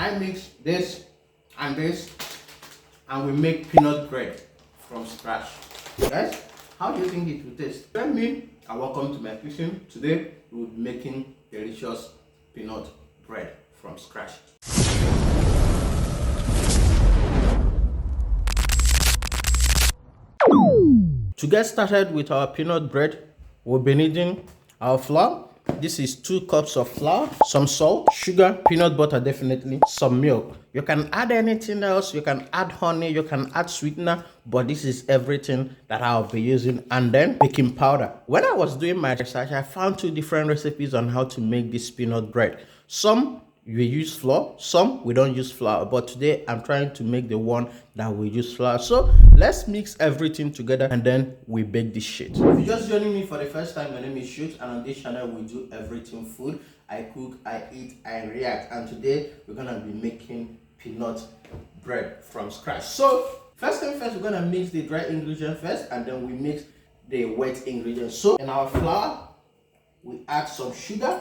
I mix this and this, and we make peanut bread from scratch. Guys, how do you think it will taste? Tell me, and welcome to my kitchen. Today we'll be making delicious peanut bread from scratch. To get started with our peanut bread, we'll be needing our flour. This is 2 cups of flour, some salt, sugar, peanut butter definitely, some milk. You can add anything else, you can add honey, you can add sweetener, but this is everything that I'll be using. And then baking powder. When I was doing my research, I found 2 different recipes on how to make this peanut bread. Some we use flour, some we don't use flour, but today I'm trying to make the one that we use flour. So let's mix everything together and then we bake this shit. If you're just joining me for the first time, my name is Shoot, and on this channel we do everything food. I cook, I eat, I react, and today we're gonna be making peanut bread from scratch. So first thing first, we're gonna mix the dry ingredient first, and then we mix the wet ingredients. So in our flour we add some sugar.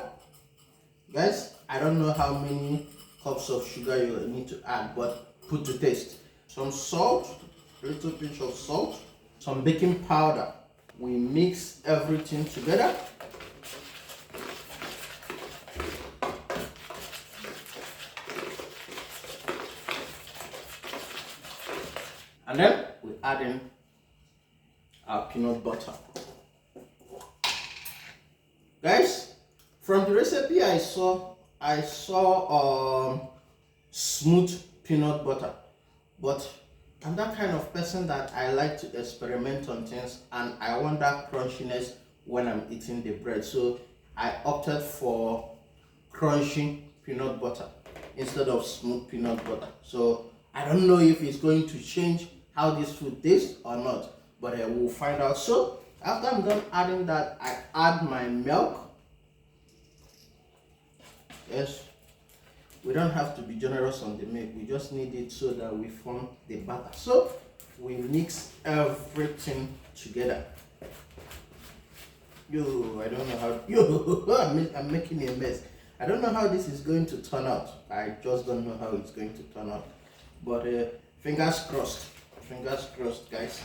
Guys, I don't know how many cups of sugar you need to add, but put to taste. Some salt, a little pinch of salt, some baking powder. We mix everything together. And then we add in our peanut butter. Guys, from the recipe I saw smooth peanut butter, but I'm that kind of person that I like to experiment on things, and I want that crunchiness when I'm eating the bread. So I opted for crunchy peanut butter instead of smooth peanut butter. So I don't know if it's going to change how this food tastes or not, but we'll find out. So after I'm done adding that, I add my milk. Yes, we don't have to be generous on the milk, we just need it so that we form the batter. So we mix everything together. I don't know how I'm making a mess. I don't know how this is going to turn out. I just don't know how it's going to turn out, but fingers crossed, guys.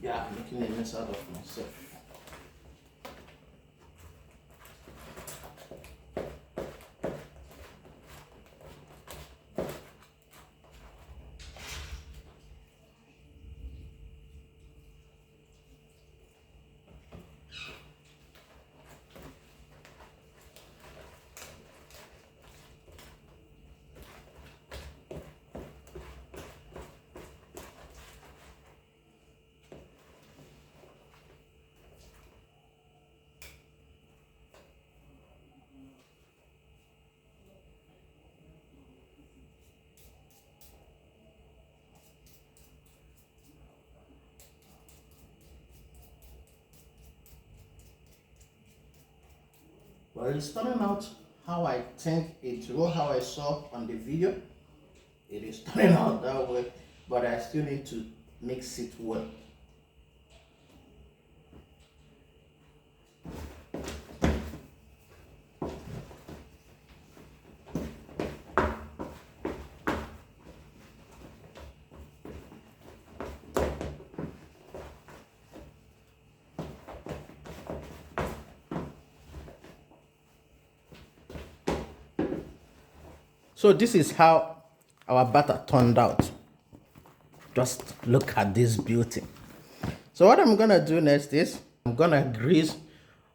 Yeah, I'm making a mess out of myself. Well, it's turning out how I think it will, how I saw on the video. It is turning out that way, but I still need to mix it well. So this is how our batter turned out. Just look at this beauty. So what I'm gonna do next is I'm gonna grease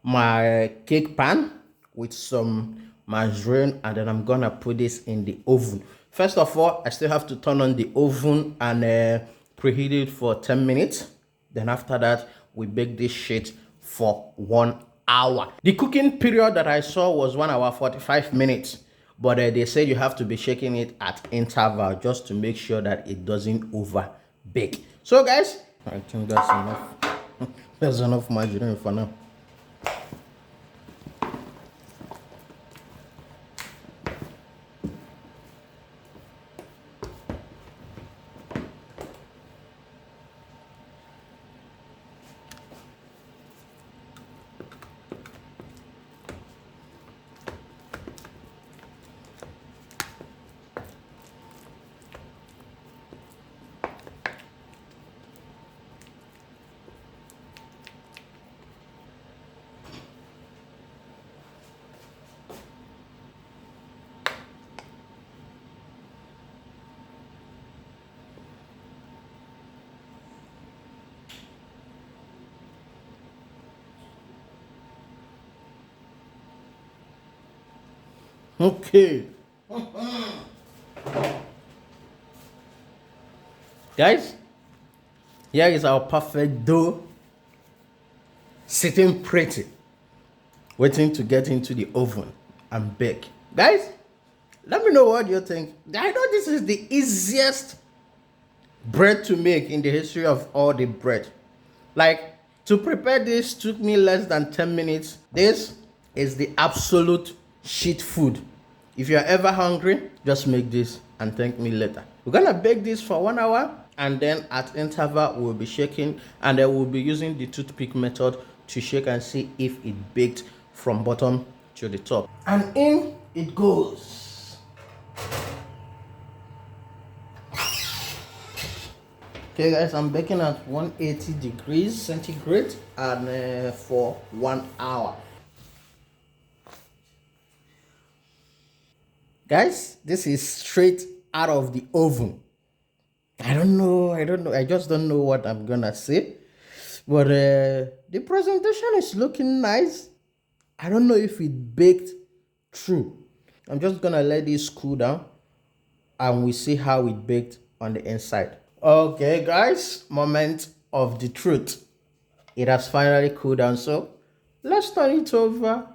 my cake pan with some margarine, and then I'm gonna put this in the oven. First of all, I still have to turn on the oven and preheat it for 10 minutes. Then after that, we bake this shit for 1 hour. The cooking period that I saw was 1 hour 45 minutes. But they say you have to be shaking it at interval just to make sure that it doesn't over bake. So guys, I think that's enough. That's enough margarine for now. Okay. Guys, here is our perfect dough sitting pretty, waiting to get into the oven and bake. Guys, let me know what you think. I know this is the easiest bread to make in the history of all the bread. Like, to prepare this took me less than 10 minutes. This is the absolute shit food. If you're ever hungry, just make this and thank me later. We're gonna bake this for 1 hour, and then at interval we'll be shaking, and then we'll be using the toothpick method to shake and see if it baked from bottom to the top. And in it goes. Okay guys, I'm baking at 180 degrees centigrade and for 1 hour. Guys, this is straight out of the oven. I don't know. I just don't know what I'm gonna say. But the presentation is looking nice. I don't know if it baked through. I'm just gonna let this cool down and we see how it baked on the inside. Okay guys, moment of the truth. It has finally cooled down, so let's turn it over,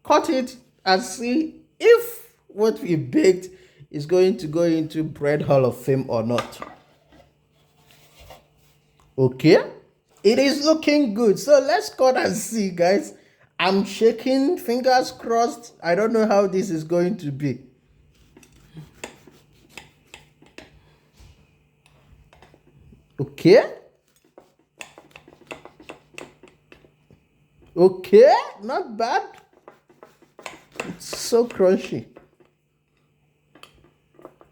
cut it, and see if what we baked is going to go into Bread Hall of Fame or not. Okay, it is looking good, so let's cut and see, guys. I'm shaking, fingers crossed. I don't know how this is going to be. Okay. Okay, not bad. It's so crunchy.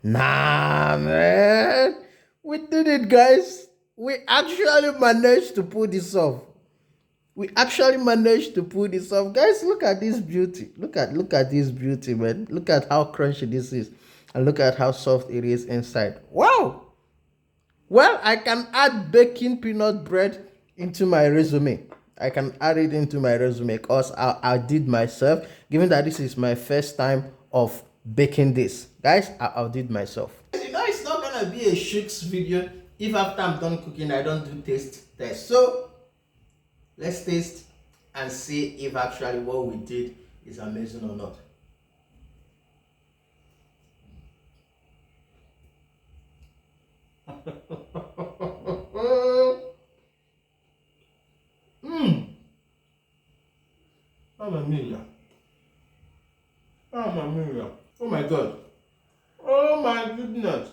Nah, man. We did it, guys. We actually managed to pull this off. Guys, look at this beauty. Look at this beauty, man. Look at how crunchy this is. And look at how soft it is inside. Wow. Well, I can add baking peanut bread into my resume. I can add it into my resume because I did myself. Given that this is my first time of baking this. Guys, I did myself. You know, it's not going to be a shooks video if after I'm done cooking, I don't do taste test. So, let's taste and see if actually what we did is amazing or not. Oh my god. Oh my goodness.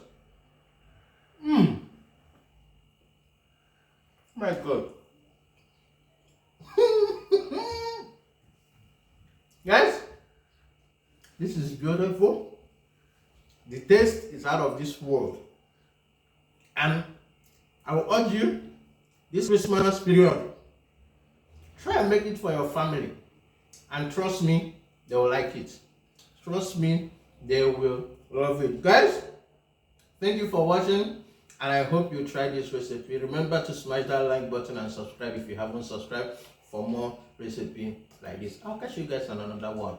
My god. Guys, this is beautiful. The taste is out of this world. And I will urge you, this Christmas period, try and make it for your family. And trust me, they will like it. Trust me, they will love it. Guys, thank you for watching. And I hope you try this recipe. Remember to smash that like button and subscribe if you haven't subscribed for more recipe like this. I'll catch you guys on another one.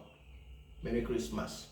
Merry Christmas.